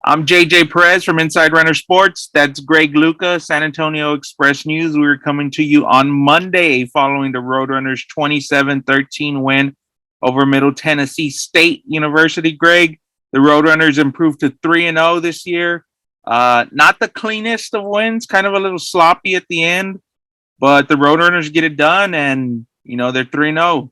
I'm JJ Perez from Inside Runner Sports. That's Greg Luca, San Antonio Express News. We're coming to you on Monday following the Roadrunners' 27-13 win over Middle Tennessee State University. Greg, the Roadrunners improved to 3-0 this year. Not the cleanest of wins, kind of a little sloppy at the end, but the Roadrunners get it done, and they're 3-0.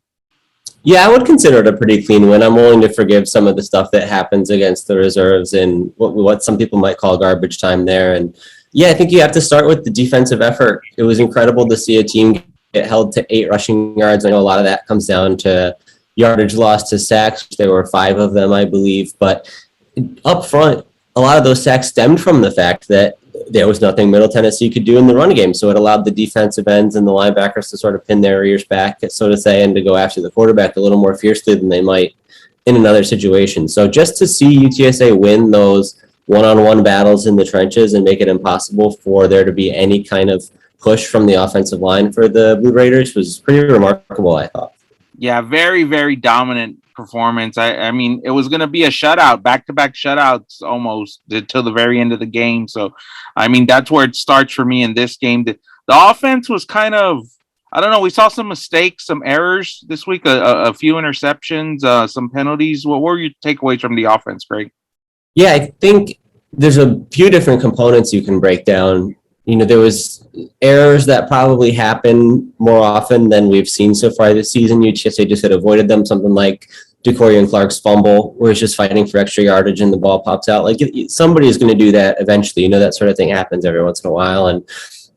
Yeah, I would consider it a pretty clean win. I'm willing to forgive some of the stuff that happens against the reserves and what some people might call garbage time there. And yeah, I think you have to start with the defensive effort. It was incredible to see a team get held to 8 rushing yards. I know a lot of that comes down to yardage loss to sacks. There were 5 of them, I believe. But up front, a lot of those sacks stemmed from the fact that there was nothing Middle Tennessee could do in the run game. So it allowed the defensive ends and the linebackers to sort of pin their ears back, so to say, and to go after the quarterback a little more fiercely than they might in another situation. So just to see UTSA win those one-on-one battles in the trenches and make it impossible for there to be any kind of push from the offensive line for the Blue Raiders was pretty remarkable, I thought. Yeah, very, very dominant performance. I mean, it was going to be a shutout, back-to-back shutouts almost until the very end of the game. So, I mean, that's where it starts for me in this game. The offense was kind of, I don't know, we saw some mistakes, some errors this week, a few interceptions, some penalties. What were your takeaways from the offense, Greg? Yeah, I think there's a few different components you can break down. There was errors that probably happen more often than we've seen so far this season. UTSA just had avoided them. Something like DeCorian Clark's fumble, where he's just fighting for extra yardage and the ball pops out. Like somebody is going to do that eventually. That sort of thing happens every once in a while. And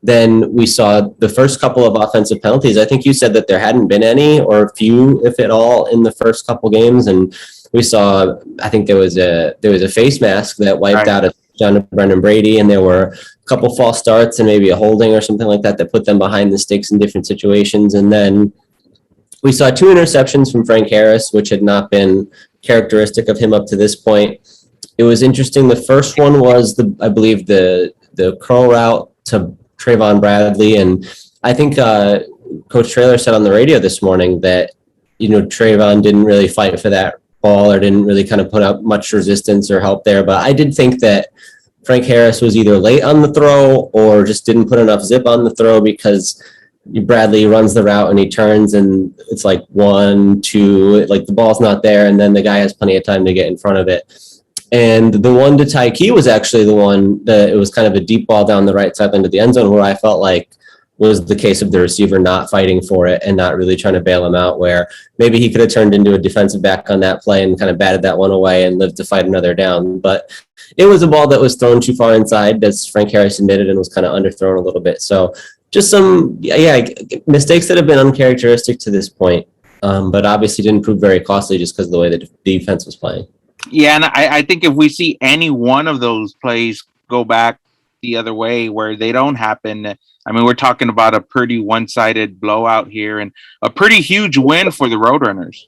then we saw the first couple of offensive penalties. I think you said that there hadn't been any or a few, if at all, in the first couple games. And we saw, I think there was a face mask that wiped out a down to Brendan Brady, and there were a couple false starts and maybe a holding or something like that put them behind the sticks in different situations. And then we saw 2 interceptions from Frank Harris, which had not been characteristic of him up to this point. It was interesting. The first one was I believe the curl route to Trayvon Bradley, and I think Coach Traylor said on the radio this morning that Trayvon didn't really fight for that ball or didn't really kind of put up much resistance or help there. But I did think that Frank Harris was either late on the throw or just didn't put enough zip on the throw, because Bradley runs the route and he turns and it's like 1, 2, like the ball's not there, and then the guy has plenty of time to get in front of it. And the one to Tyke was actually the one that it was kind of a deep ball down the right side into the end zone, where I felt like was the case of the receiver not fighting for it and not really trying to bail him out, where maybe he could have turned into a defensive back on that play and kind of batted that one away and lived to fight another down. But it was a ball that was thrown too far inside, as Frank Harris admitted, and was kind of underthrown a little bit. So just some mistakes that have been uncharacteristic to this point, but obviously didn't prove very costly just because of the way the defense was playing. Yeah, and I think if we see any one of those plays go back the other way where they don't happen, I mean, we're talking about a pretty one-sided blowout here and a pretty huge win for the Roadrunners.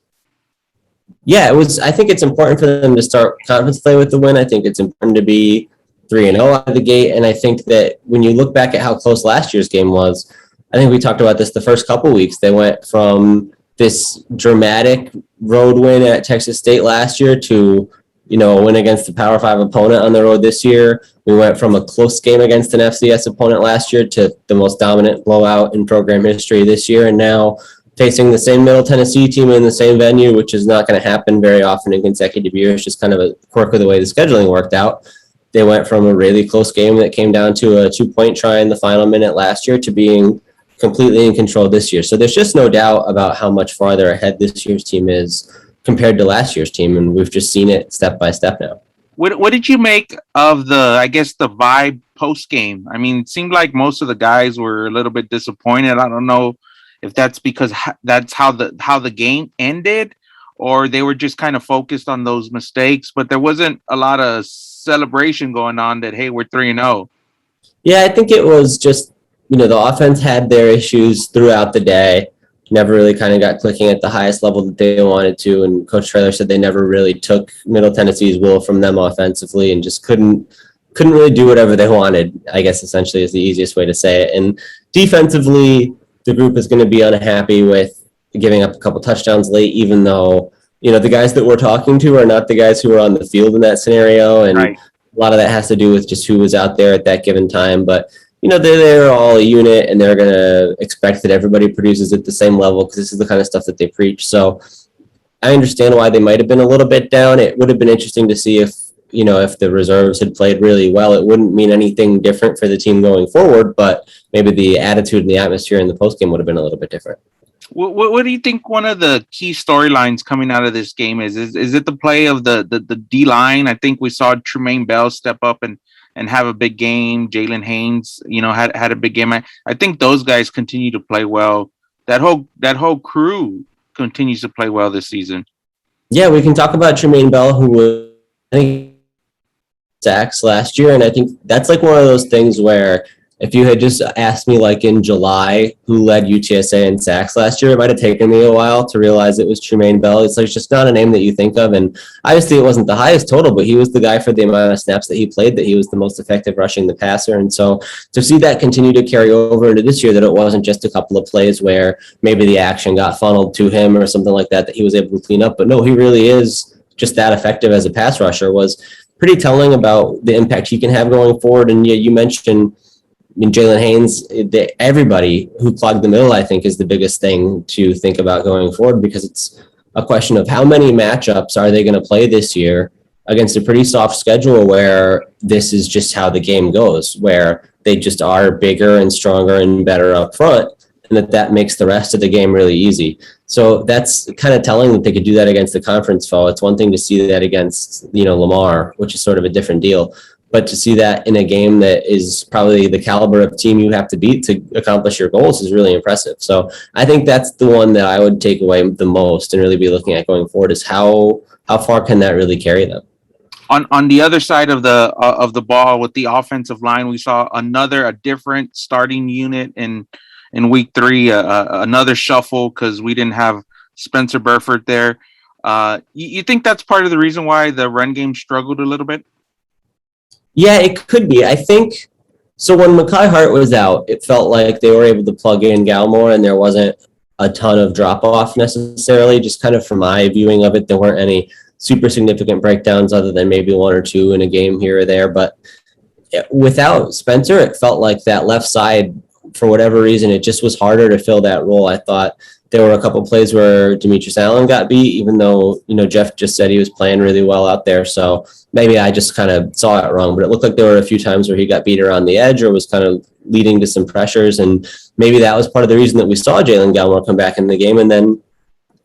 Yeah, it was. I think it's important for them to start conference play with the win. I think it's important to be 3-0 out of the gate. And I think that when you look back at how close last year's game was, I think we talked about this the first couple of weeks. They went from this dramatic road win at Texas State last year to, a win against the Power 5 opponent on the road this year. We went from a close game against an FCS opponent last year to the most dominant blowout in program history this year. And now facing the same Middle Tennessee team in the same venue, which is not going to happen very often in consecutive years, just kind of a quirk of the way the scheduling worked out. They went from a really close game that came down to a 2-point try in the final minute last year to being completely in control this year. So there's just no doubt about how much farther ahead this year's team is compared to last year's team, and we've just seen it step by step now. What did you make of the vibe post game? I mean, it seemed like most of the guys were a little bit disappointed. I don't know if that's because that's how the game ended, or they were just kind of focused on those mistakes, but there wasn't a lot of celebration going on that, hey, we're 3-0. Yeah, I think it was just, the offense had their issues throughout the day. Never really kind of got clicking at the highest level that they wanted to. And Coach Traylor said they never really took Middle Tennessee's will from them offensively and just couldn't really do whatever they wanted, I guess essentially is the easiest way to say it. And defensively, the group is going to be unhappy with giving up a couple touchdowns late, even though, the guys that we're talking to are not the guys who are on the field in that scenario. And right. A lot of that has to do with just who was out there at that given time. But, they're all a unit, and they're going to expect that everybody produces at the same level because this is the kind of stuff that they preach. So I understand why they might have been a little bit down. It would have been interesting to see if the reserves had played really well. It wouldn't mean anything different for the team going forward, but maybe the attitude and the atmosphere in the postgame would have been a little bit different. What do you think one of the key storylines coming out of this game is? Is it the play of the D line? I think we saw Tremaine Bell step up and have a big game. Jalen Haynes, had a big game. I think those guys continue to play well. That whole crew continues to play well this season. Yeah, we can talk about Tremaine Bell, who was, I think, sacks last year, and I think that's like one of those things where if you had just asked me like in July who led UTSA in sacks last year, it might have taken me a while to realize it was Tremaine Bell. It's like just not a name that you think of, and obviously it wasn't the highest total, but he was the guy for the amount of snaps that he played that he was the most effective rushing the passer. And so to see that continue to carry over into this year, that it wasn't just a couple of plays where maybe the action got funneled to him or something like that he was able to clean up, but no, he really is just that effective as a pass rusher, was pretty telling about the impact he can have going forward. And yeah, you mentioned Jalen Haynes, everybody who clogged the middle, I think, is the biggest thing to think about going forward, because it's a question of how many matchups are they going to play this year against a pretty soft schedule where this is just how the game goes, where they just are bigger and stronger and better up front, and that makes the rest of the game really easy. So that's kind of telling that they could do that against the conference foe. It's one thing to see that against, Lamar, which is sort of a different deal. But to see that in a game that is probably the caliber of team you have to beat to accomplish your goals is really impressive. So I think that's the one that I would take away the most and really be looking at going forward, is how far can that really carry them? On the other side of the ball with the offensive line, we saw a different starting unit in week 3, another shuffle because we didn't have Spencer Burford there. You think that's part of the reason why the run game struggled a little bit? Yeah, it could be. I think so. When Mekhi Hart was out, it felt like they were able to plug in Gallimore, and there wasn't a ton of drop off necessarily. Just kind of from my viewing of it, there weren't any super significant breakdowns other than maybe one or two in a game here or there. But without Spencer, it felt like that left side, for whatever reason, it just was harder to fill that role. I thought there were a couple plays where Demetrius Allen got beat, even though, Jeff just said he was playing really well out there. So maybe I just kind of saw it wrong, but it looked like there were a few times where he got beat around the edge or was kind of leading to some pressures. And maybe that was part of the reason that we saw Jalen Gallimore come back in the game. And then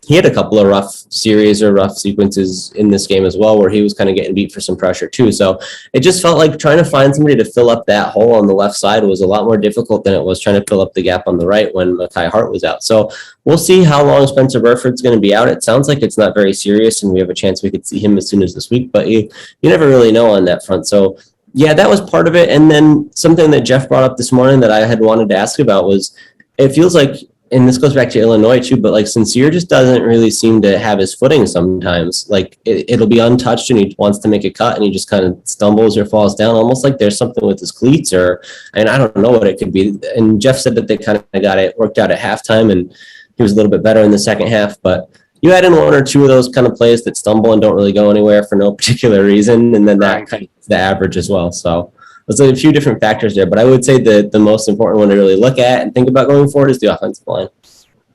he had a couple of rough series or rough sequences in this game as well, where he was kind of getting beat for some pressure too. So it just felt like trying to find somebody to fill up that hole on the left side was a lot more difficult than it was trying to fill up the gap on the right when Mekhi Hart was out. So we'll see how long Spencer Burford's going to be out. It sounds like it's not very serious, and we have a chance we could see him as soon as this week, but you never really know on that front. So yeah, that was part of it. And then something that Jeff brought up this morning that I had wanted to ask about was, it feels like, and this goes back to Illinois too, but like Sincere just doesn't really seem to have his footing sometimes. Like it'll be untouched and he wants to make a cut and he just kind of stumbles or falls down, almost like there's something with his cleats, and I don't know what it could be. And Jeff said that they kind of got it worked out at halftime and he was a little bit better in the second half, but you add in one or two of those kind of plays that stumble and don't really go anywhere for no particular reason, and then that kind of is the average as well. So there's a few different factors there, but I would say that the most important one to really look at and think about going forward is the offensive line.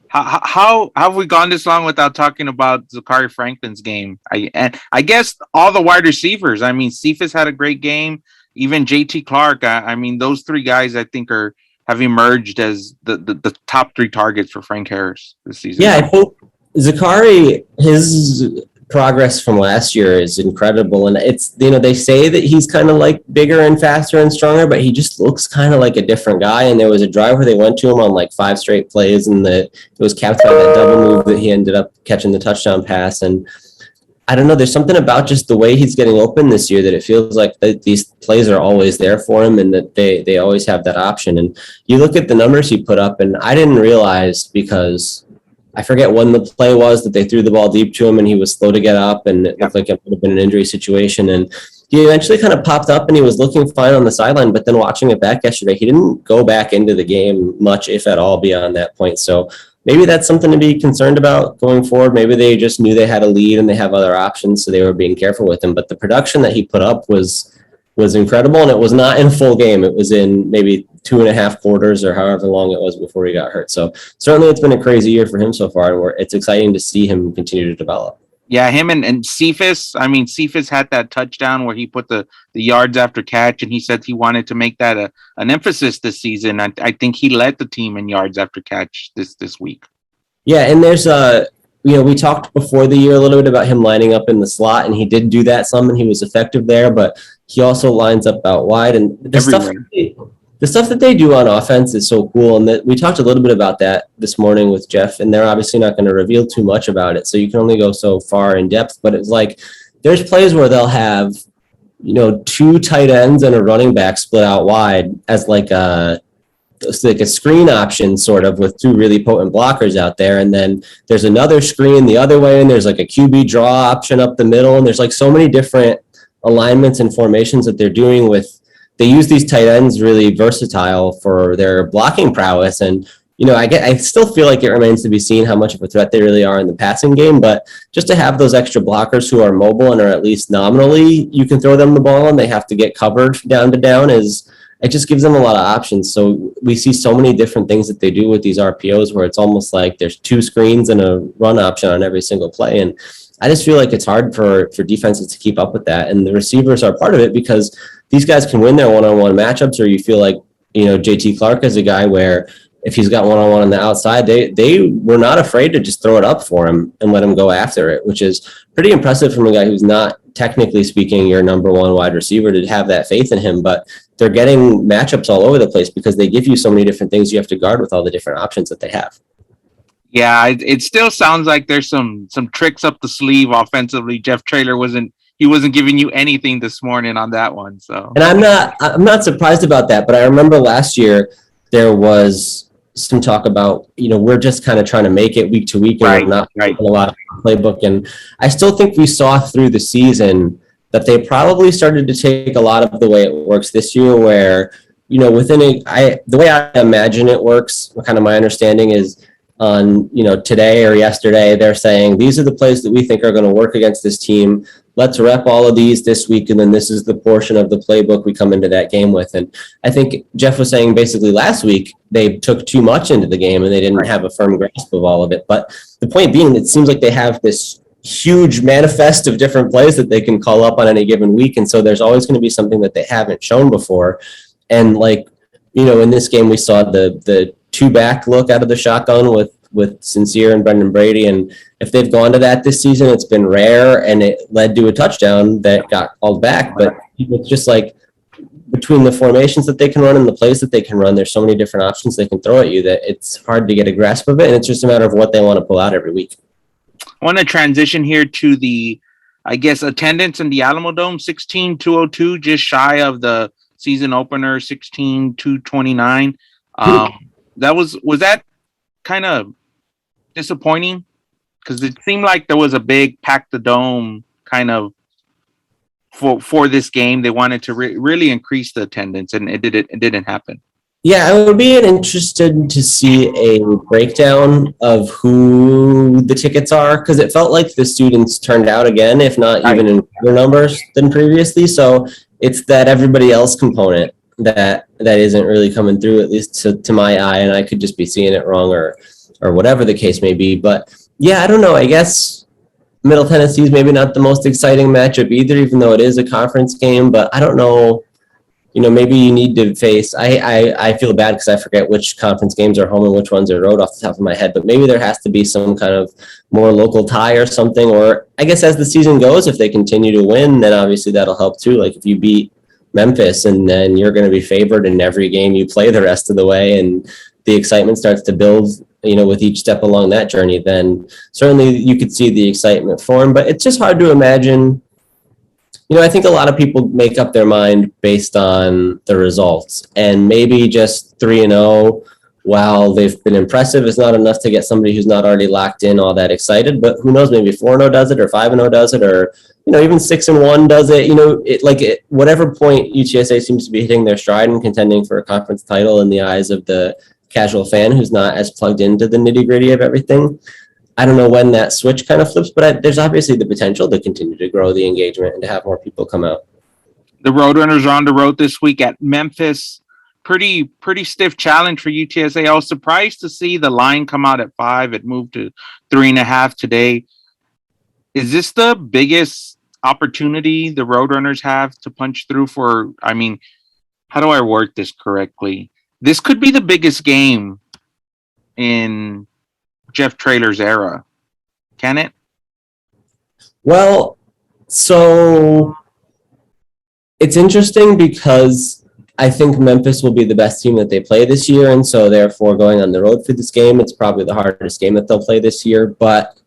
How have we gone this long without talking about Zachary Franklin's game? I guess all the wide receivers. I mean, Cephas had a great game. Even JT Clark. I mean, those three guys I think have emerged as the top 3 targets for Frank Harris this season. Yeah, I think Zachary, his progress from last year is incredible, and it's, they say that he's kind of like bigger and faster and stronger, but he just looks kind of like a different guy. And there was a drive where they went to him on like 5 straight plays, and it was capped by that double move that he ended up catching the touchdown pass. And I don't know, there's something about just the way he's getting open this year that it feels like these plays are always there for him, and that they always have that option. And you look at the numbers he put up, and I didn't realize, because I forget when the play was that they threw the ball deep to him and he was slow to get up, and it looked like it would have been an injury situation. And he eventually kind of popped up and he was looking fine on the sideline, but then watching it back yesterday, he didn't go back into the game much, if at all, beyond that point. So maybe that's something to be concerned about going forward. Maybe they just knew they had a lead and they have other options, so they were being careful with him. But the production that he put up was was incredible, and it was not in a full game. It was in maybe 2.5 quarters or however long it was before he got hurt. So certainly it's been a crazy year for him so far, and it's exciting to see him continue to develop. Yeah, him and Cephas. I mean, Cephas had that touchdown where he put the yards after catch, and he said he wanted to make that an emphasis this season. I think he led the team in yards after catch this week. Yeah, and there's we talked before the year a little bit about him lining up in the slot, and he did do that some, and he was effective there, but he also lines up out wide. And the stuff that they do on offense is so cool. And that we talked a little bit about that this morning with Jeff, and they're obviously not going to reveal too much about it. So you can only go so far in depth, but it's like, there's plays where they'll have, 2 tight ends and a running back split out wide as like a screen option, sort of, with 2 really potent blockers out there. And then there's another screen the other way, and there's like a QB draw option up the middle. And there's like so many different alignments and formations that they're doing with. They use these tight ends really versatile for their blocking prowess. And, I still feel like it remains to be seen how much of a threat they really are in the passing game. But just to have those extra blockers who are mobile and are at least nominally, you can throw them the ball and they have to get covered down to down, it just gives them a lot of options. So we see so many different things that they do with these RPOs where it's almost like there's 2 screens and a run option on every single play. And I just feel like it's hard for defenses to keep up with that. And the receivers are part of it because these guys can win their one-on-one matchups, or you feel like, JT Clark is a guy where if he's got one-on-one on the outside, they were not afraid to just throw it up for him and let him go after it, which is pretty impressive from a guy who's not, technically speaking, your number 1 wide receiver, to have that faith in him. But they're getting matchups all over the place because they give you so many different things you have to guard with all the different options that they have. Yeah, it still sounds like there's some tricks up the sleeve offensively. Jeff Traylor wasn't giving you anything this morning on that one. So, and I'm not surprised about that. But I remember last year there was some talk about, we're just kind of trying to make it week to week, and we're not a lot of playbook. And I still think we saw through the season that they probably started to take a lot of the way it works this year, where, the way I imagine it works, kind of my understanding is, on today or yesterday, they're saying these are the plays that we think are going to work against this team. Let's rep all of these this week, and then this is the portion of the playbook we come into that game with. And I think Jeff was saying basically last week they took too much into the game and they didn't have a firm grasp of all of it. But the point being, it seems like they have this huge manifest of different plays that they can call up on any given week, and so there's always going to be something that they haven't shown before. And in this game we saw the 2-back look out of the shotgun with Sincere and Brendan Brady. And if they've gone to that this season, it's been rare, and it led to a touchdown that got called back. But it's just like, between the formations that they can run and the plays that they can run, there's so many different options they can throw at you that it's hard to get a grasp of it. And it's just a matter of what they want to pull out every week. I want to transition here to the, attendance in the Alamo Dome, 16,202, just shy of the season opener, 16,229. Was that kind of disappointing? Because it seemed like there was a big pack the dome kind of for this game. They wanted to really increase the attendance, and it didn't happen. Yeah, I would be interested to see a breakdown of who the tickets are, because it felt like the students turned out again, if not even in bigger numbers than previously. So it's that everybody else component that isn't really coming through, at least to my eye, and I could just be seeing it wrong or whatever the case may be. But yeah, I don't know. I guess Middle Tennessee is maybe not the most exciting matchup either, even though it is a conference game. But I don't know. Maybe you need to face. I feel bad because I forget which conference games are home and which ones are road off the top of my head. But maybe there has to be some kind of more local tie or something. Or I guess as the season goes, if they continue to win, then obviously that'll help too. Like if you beat Memphis, and then you're going to be favored in every game you play the rest of the way, and the excitement starts to build, with each step along that journey, then certainly you could see the excitement form. But it's just hard to imagine. I think a lot of people make up their mind based on the results, and maybe just 3-0, while they've been impressive, is not enough to get somebody who's not already locked in all that excited. But who knows, maybe 4-0 does it, or 5-0 does it, or even 6-1 does it. Whatever point UTSA seems to be hitting their stride and contending for a conference title in the eyes of the casual fan who's not as plugged into the nitty gritty of everything. I don't know when that switch kind of flips, but there's obviously the potential to continue to grow the engagement and to have more people come out. The Roadrunners are on the road this week at Memphis. Pretty stiff challenge for UTSA. I was surprised to see the line come out at 5. It moved to 3.5 today. Is this the biggest opportunity the Roadrunners have to punch through for? I mean, how do I word this correctly? This could be the biggest game in Jeff Traylor's era. Can it? Well, so it's interesting because I think Memphis will be the best team that they play this year. And so therefore going on the road for this game, it's probably the hardest game that they'll play this year. But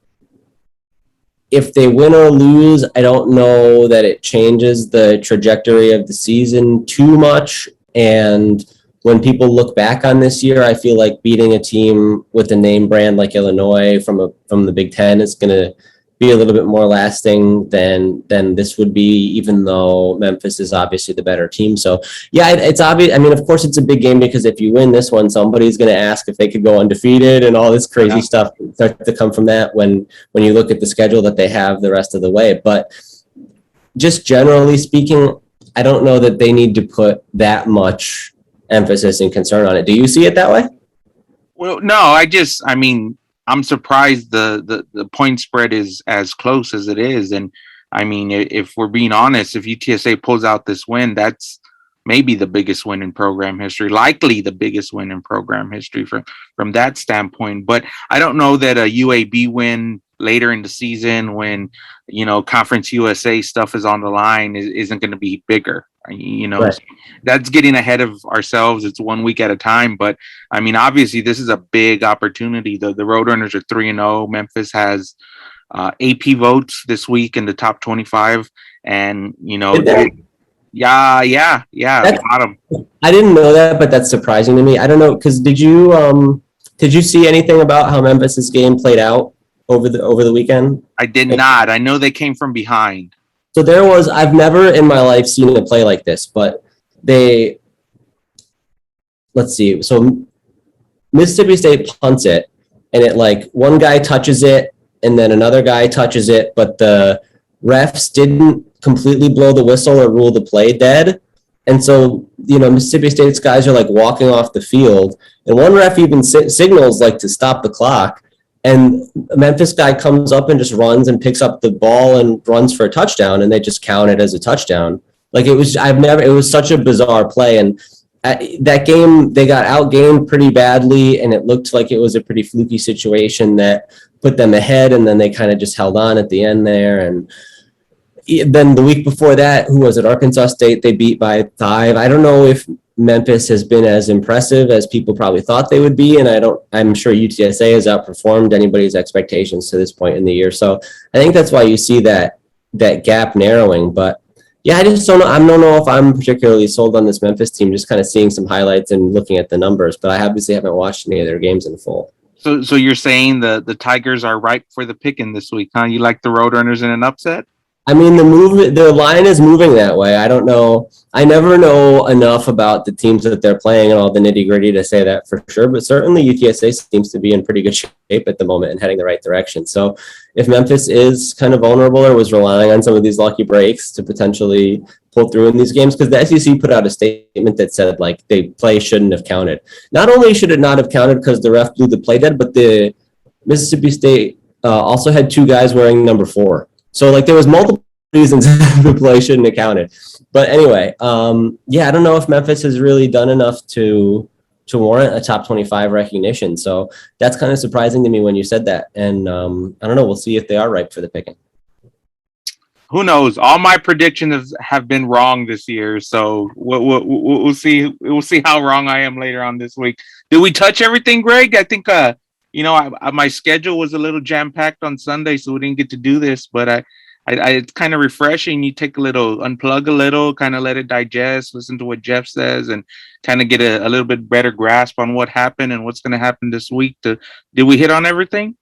if they win or lose, I don't know that it changes the trajectory of the season too much. And when people look back on this year, I feel like beating a team with a name brand like Illinois from the Big Ten is going to be a little bit more lasting than this would be, even though Memphis is obviously the better team. So yeah, it's obvious. I mean, of course it's a big game because if you win this one, somebody's going to ask if they could go undefeated, and all this crazy stuff starts to come from that when you look at the schedule that they have the rest of the way. But just generally speaking, I don't know that they need to put that much emphasis and concern on it. Do you see it that way? Well, no, I mean, I'm surprised the point spread is as close as it is. And I mean, if we're being honest, if UTSA pulls out this win, that's maybe the biggest win in program history, likely the biggest win in program history from that standpoint. But I don't know that a UAB win later in the season when, Conference USA stuff is on the line isn't going to be bigger. Right. That's getting ahead of ourselves. It's 1 week at a time. But I mean, obviously, this is a big opportunity. The Roadrunners are 3-0. Memphis has AP votes this week in the top 25. And, yeah. Bottom. I didn't know that, but that's surprising to me. I don't know, because did you see anything about how Memphis's game played out over the weekend? I did not. I know they came from behind. So I've never in my life seen a play like this, but let's see. So Mississippi State punts it, and it one guy touches it, and then another guy touches it, but the refs didn't completely blow the whistle or rule the play dead. And so, Mississippi State's guys are walking off the field, and one ref even signals to stop the clock. And a Memphis guy comes up and just runs and picks up the ball and runs for a touchdown, and they just count it as a touchdown. It was such a bizarre play. And that game, they got outgained pretty badly, and it looked like it was a pretty fluky situation that put them ahead, and then they kind of just held on at the end there. And then the week before that, who was it? Arkansas State, they beat by 5. I don't know if Memphis has been as impressive as people probably thought they would be, and I'm sure UTSA has outperformed anybody's expectations to this point in the year. So I think that's why you see that gap narrowing. But yeah, I just don't know. I don't know if I'm particularly sold on this Memphis team, just kind of seeing some highlights and looking at the numbers, but I obviously haven't watched any of their games in full. So you're saying the Tigers are ripe for the picking this week, huh? You like the Roadrunners in an upset? I mean, their line is moving that way. I don't know. I never know enough about the teams that they're playing and all the nitty gritty to say that for sure. But certainly UTSA seems to be in pretty good shape at the moment and heading the right direction. So if Memphis is kind of vulnerable or was relying on some of these lucky breaks to potentially pull through in these games, because the SEC put out a statement that said they play shouldn't have counted. Not only should it not have counted because the ref blew the play dead, but the Mississippi State also had 2 guys wearing number 4. So there was multiple reasons the play shouldn't have counted. But anyway, I don't know if Memphis has really done enough to warrant a top 25 recognition. So that's kind of surprising to me when you said that. And I don't know. We'll see if they are ripe for the picking. Who knows? All my predictions have been wrong this year. So we'll see. We'll see how wrong I am later on this week. Did we touch everything, Greg? I think my schedule was a little jam packed on Sunday, so we didn't get to do this. But it's kind of refreshing. You take unplug a little, kind of let it digest, listen to what Jeff says, and kind of get a little bit better grasp on what happened and what's going to happen this week. Did we hit on everything?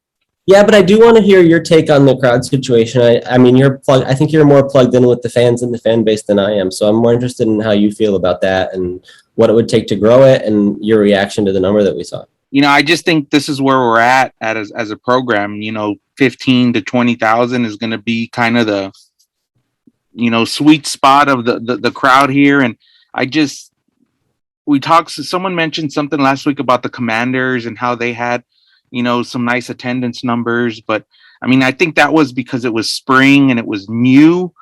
Yeah, but I do want to hear your take on the crowd situation. I mean, I think you're more plugged in with the fans and the fan base than I am. So I'm more interested in how you feel about that and what it would take to grow it and your reaction to the number that we saw. I just think this is where we're at as a program. 15 to 20,000 is going to be kind of sweet spot of the crowd here. And I just, someone mentioned something last week about the Commanders and how they had, some nice attendance numbers. But I mean, I think that was because it was spring and it was new,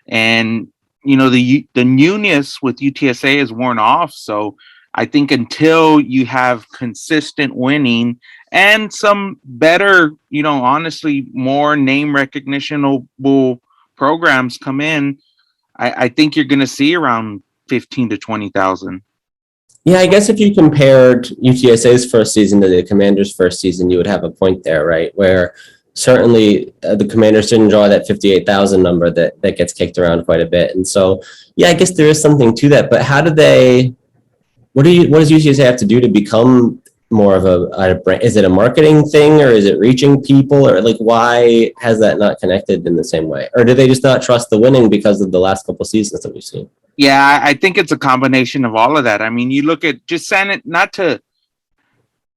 and the newness with UTSA is worn off. So I think until you have consistent winning and some better, honestly, more name recognitionable programs come in, I think you're going to see around 15 to 20,000. Yeah, I guess if you compared UTSA's first season to the Commanders' first season, you would have a point there, right? Where certainly the Commanders didn't draw that 58,000 number that gets kicked around quite a bit. And so, yeah, I guess there is something to that. But how do they, what does UTSA have to do to become more of a brand? Is it a marketing thing, or is it reaching people, or like why has that not connected in the same way? Or do they just not trust the winning because of the last couple seasons that we've seen? Yeah, I think it's a combination of all of that. I mean, you look at just not to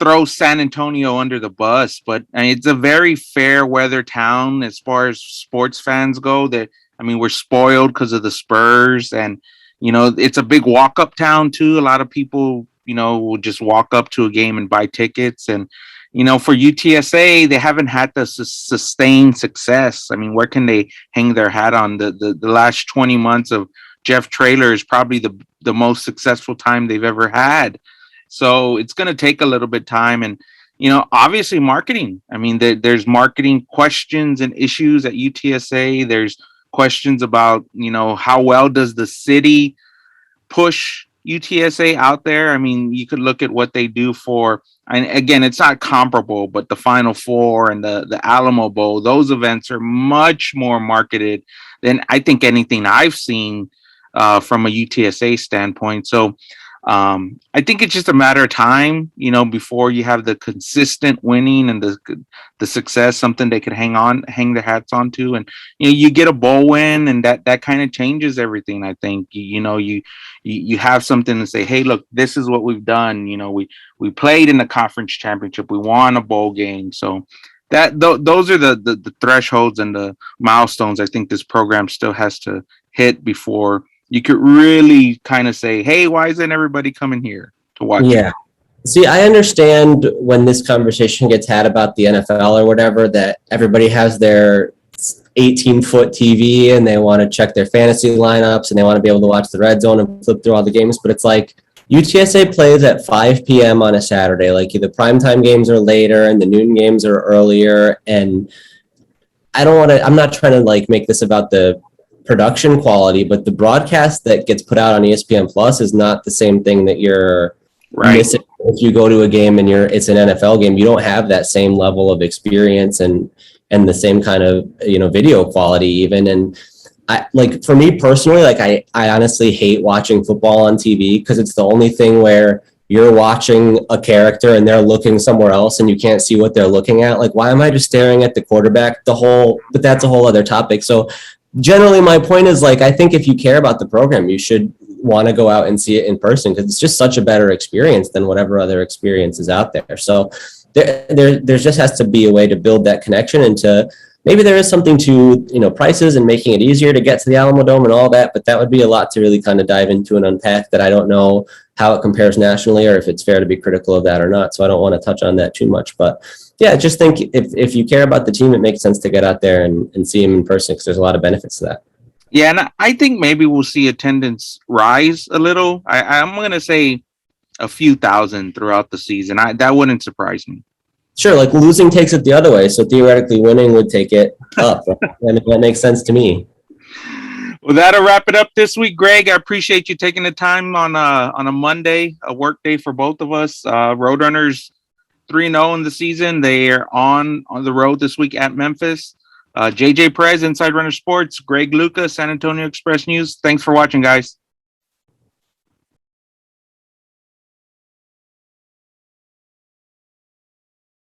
throw San Antonio under the bus, but it's a very fair weather town as far as sports fans go. That, I mean, we're spoiled because of the Spurs, and it's a big walk-up town too. A lot of people, will just walk up to a game and buy tickets. And for UTSA, they haven't had the sustained success. I mean, where can they hang their hat on? The last 20 months of Jeff Traylor is probably the most successful time they've ever had. So it's going to take a little bit time. And, obviously marketing. I mean, there's marketing questions and issues at UTSA. There's questions about, how well does the city push UTSA out there? I mean, you could look at what they do for, and again, it's not comparable, but the Final Four and the Alamo Bowl, those events are much more marketed than I think anything I've seen from a UTSA standpoint. So I think it's just a matter of time, before you have the consistent winning and the success, something they could hang their hats onto. And, you get a bowl win, and that kind of changes everything. I think, you have something to say, hey, look, this is what we've done. We played in the conference championship. We won a bowl game. So those are the thresholds and the milestones I think this program still has to hit before you could really kind of say, hey, why isn't everybody coming here to watch? Yeah. See, I understand when this conversation gets had about the NFL or whatever, that everybody has their 18-foot TV and they want to check their fantasy lineups and they want to be able to watch the red zone and flip through all the games. But it's like UTSA plays at 5 p.m. on a Saturday. Like the primetime games are later and the noon games are earlier. And I'm not trying to like make this about the production quality, but the broadcast that gets put out on ESPN Plus is not the same thing that you're missing if you go to a game and it's an NFL game. You don't have that same level of experience and the same kind of video quality even. And I, like, for me personally, like I honestly hate watching football on TV because it's the only thing where you're watching a character and they're looking somewhere else and you can't see what they're looking at. Like, why am I just staring at the quarterback? But that's a whole other topic. So generally my point is, like, I think if you care about the program, you should want to go out and see it in person because it's just such a better experience than whatever other experience is out there. So there just has to be a way to build that connection, and to maybe there is something to prices and making it easier to get to the Alamo Dome and all that, but that would be a lot to really kind of dive into and unpack that I don't know how it compares nationally or if it's fair to be critical of that or not. So I don't want to touch on that too much, but yeah, just think if you care about the team, it makes sense to get out there and see them in person because there's a lot of benefits to that. Yeah, and I think maybe we'll see attendance rise a little. I'm going to say a few thousand throughout the season. That wouldn't surprise me. Sure, like losing takes it the other way, so theoretically winning would take it up. And that makes sense to me. Well, that'll wrap it up this week, Greg. I appreciate you taking the time on a Monday, a work day for both of us. Roadrunners 3-0 in the season. They are on the road this week at Memphis. JJ Perez, Inside Runner Sports, Greg Luca, San Antonio Express News. Thanks for watching, guys.